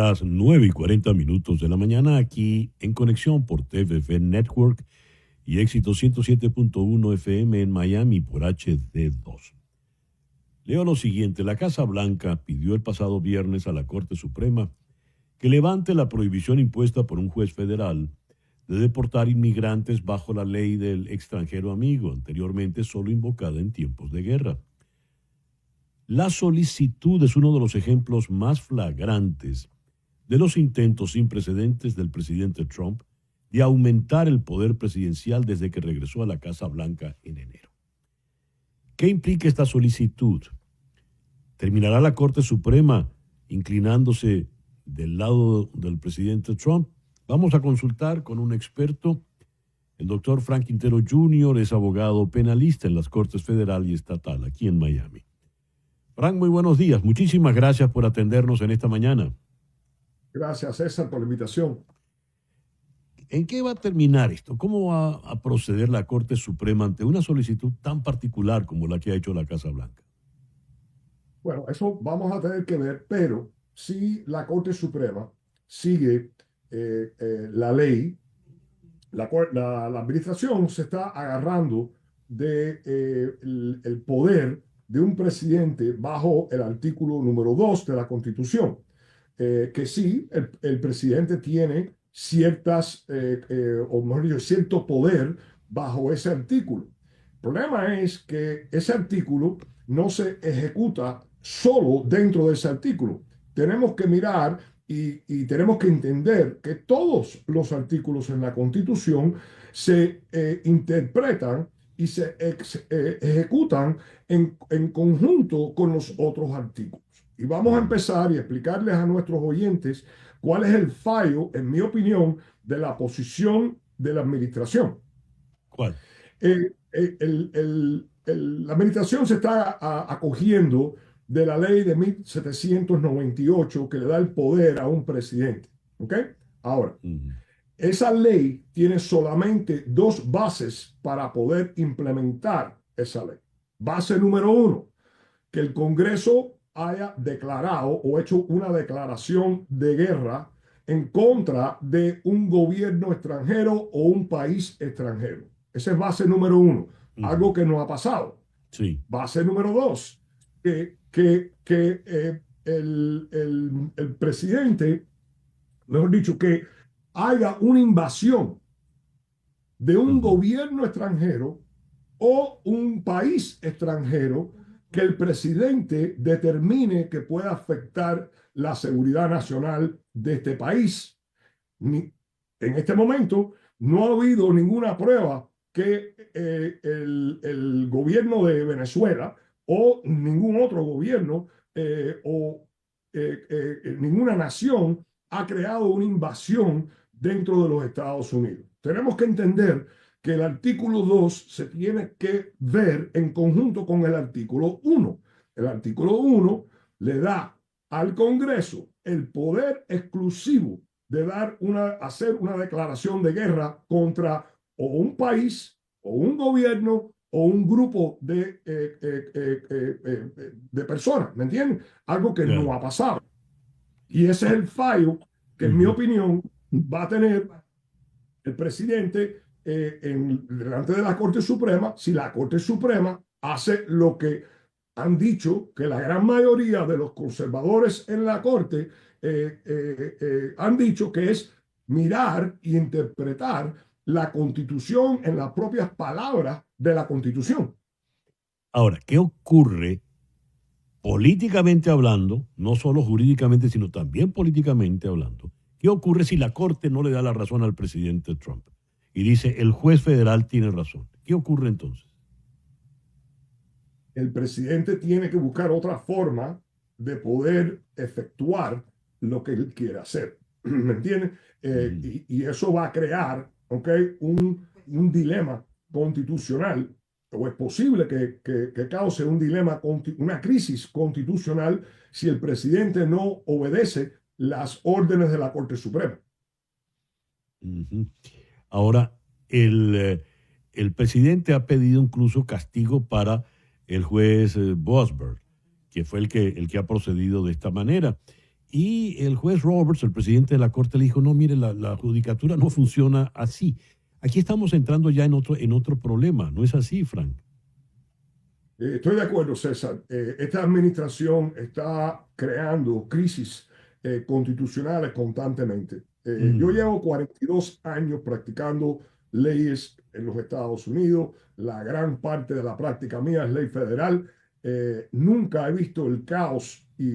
las 9:40 de la mañana aquí en conexión por TVV Network y éxito 107.1 FM en Miami por HD2. Leo lo siguiente: la Casa Blanca pidió el pasado viernes a la Corte Suprema que levante la prohibición impuesta por un juez federal de deportar inmigrantes bajo la ley del extranjero amigo, anteriormente solo invocada en tiempos de guerra. La solicitud es uno de los ejemplos más flagrantes de los intentos sin precedentes del presidente Trump de aumentar el poder presidencial desde que regresó a la Casa Blanca en enero. ¿Qué implica esta solicitud? ¿Terminará la Corte Suprema inclinándose del lado del presidente Trump? Vamos a consultar con un experto. El doctor Frank Quintero Jr. es abogado penalista en las Cortes Federal y Estatal aquí en Miami. Frank, muy buenos días. Muchísimas gracias por atendernos en esta mañana. Gracias, César, por la invitación. ¿En qué va a terminar esto? ¿Cómo va a proceder la Corte Suprema ante una solicitud tan particular como la que ha hecho la Casa Blanca? Bueno, eso vamos a tener que ver, pero si la Corte Suprema sigue la ley, la administración se está agarrando el poder de un presidente bajo el artículo número 2 de la Constitución, que sí, el presidente tiene o mejor dicho, cierto poder bajo ese artículo. El problema es que ese artículo no se ejecuta solo dentro de ese artículo. Tenemos que mirar y tenemos que entender que todos los artículos en la Constitución se interpretan y se ejecutan en conjunto con los otros artículos. Y vamos a empezar y explicarles a nuestros oyentes cuál es el fallo, en mi opinión, de la posición de la administración. ¿Cuál? La administración se está acogiendo de la ley de 1798 que le da el poder a un presidente. ¿Ok? Ahora, esa ley tiene solamente dos bases para poder implementar esa ley. Base número uno, que el Congreso haya declarado o hecho una declaración de guerra en contra de un gobierno extranjero o un país extranjero. Esa es base número uno, algo que no ha pasado. Sí. Base número dos, que el presidente, mejor dicho, que haya una invasión de un gobierno extranjero o un país extranjero que el presidente determine que pueda afectar la seguridad nacional de este país. En este momento no ha habido ninguna prueba que el gobierno de Venezuela o ningún otro gobierno ninguna nación ha creado una invasión dentro de los Estados Unidos. Tenemos que entender que el artículo 2 se tiene que ver en conjunto con el artículo 1. El artículo 1 le da al Congreso el poder exclusivo de hacer una declaración de guerra contra o un país, o un gobierno, o un grupo de personas, ¿me entienden? Algo que no ha pasado. Y ese es el fallo que, en mi opinión, va a tener el presidente delante de la Corte Suprema, si la Corte Suprema hace lo que han dicho que la gran mayoría de los conservadores en la Corte han dicho, que es mirar e interpretar la Constitución en las propias palabras de la Constitución. Ahora, ¿qué ocurre políticamente hablando, no solo jurídicamente, sino también políticamente hablando? ¿Qué ocurre si la Corte no le da la razón al presidente Trump y dice el juez federal tiene razón? ¿Qué ocurre entonces? El presidente tiene que buscar otra forma de poder efectuar lo que él quiere hacer. ¿Me entiendes? Y eso va a crear, un dilema constitucional, o es posible que cause un dilema, una crisis constitucional, si el presidente no obedece las órdenes de la Corte Suprema. Ahora, el presidente ha pedido incluso castigo para el juez Boasberg, que fue el que ha procedido de esta manera. Y el juez Roberts, el presidente de la corte, le dijo, no, mire, la judicatura no funciona así. Aquí estamos entrando ya en otro problema, ¿no es así, Frank? Estoy de acuerdo, César. Esta administración está creando crisis constitucionales constantemente. Yo Mm, llevo 42 años practicando leyes en los Estados Unidos. La gran parte de la práctica mía es ley federal. Nunca he visto el caos y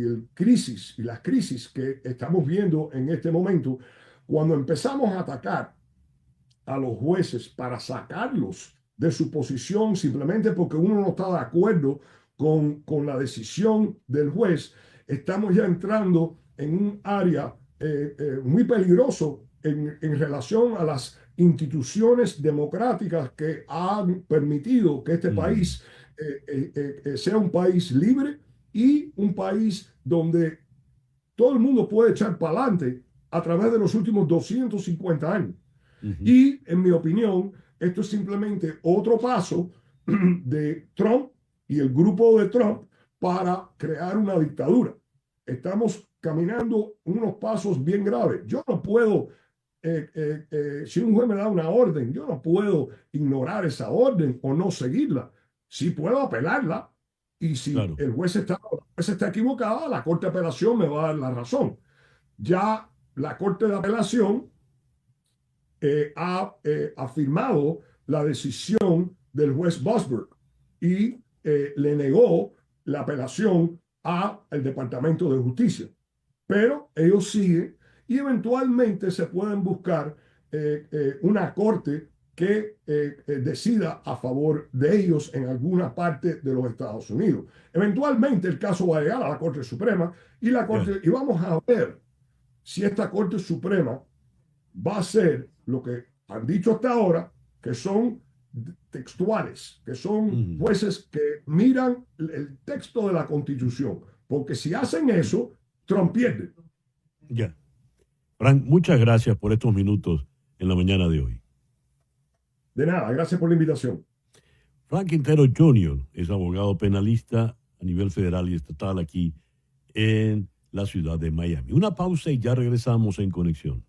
las crisis que estamos viendo en este momento. Cuando empezamos a atacar a los jueces para sacarlos de su posición simplemente porque uno no está de acuerdo con la decisión del juez, estamos ya entrando en un área muy peligroso en relación a las instituciones democráticas que han permitido que este mm, país sea un país libre y un país donde todo el mundo puede echar para adelante a través de los últimos 250 años. ujú. Y en mi opinión, esto es simplemente otro paso de Trump y el grupo de Trump para crear una dictadura. Estamos caminando unos pasos bien graves. Yo no puedo, si un juez me da una orden, yo no puedo ignorar esa orden o no seguirla. Sí puedo apelarla y si Claro, el juez está equivocada, la Corte de Apelación me va a dar la razón. Ya la Corte de Apelación ha afirmado la decisión del juez Bosberg y le negó la apelación al Departamento de Justicia. Pero ellos siguen y eventualmente se pueden buscar una corte que decida a favor de ellos en alguna parte de los Estados Unidos. Eventualmente el caso va a llegar a la Corte Suprema ya. y vamos a ver si esta Corte Suprema va a ser lo que han dicho hasta ahora, que son textuales, que son Ujú, jueces que miran el texto de la Constitución, porque si hacen eso, Trump pierde. ya. Frank, muchas gracias por estos minutos en la mañana de hoy. De nada, gracias por la invitación. Frank Quintero Jr. es abogado penalista a nivel federal y estatal aquí en la ciudad de Miami. Una pausa y ya regresamos en conexión.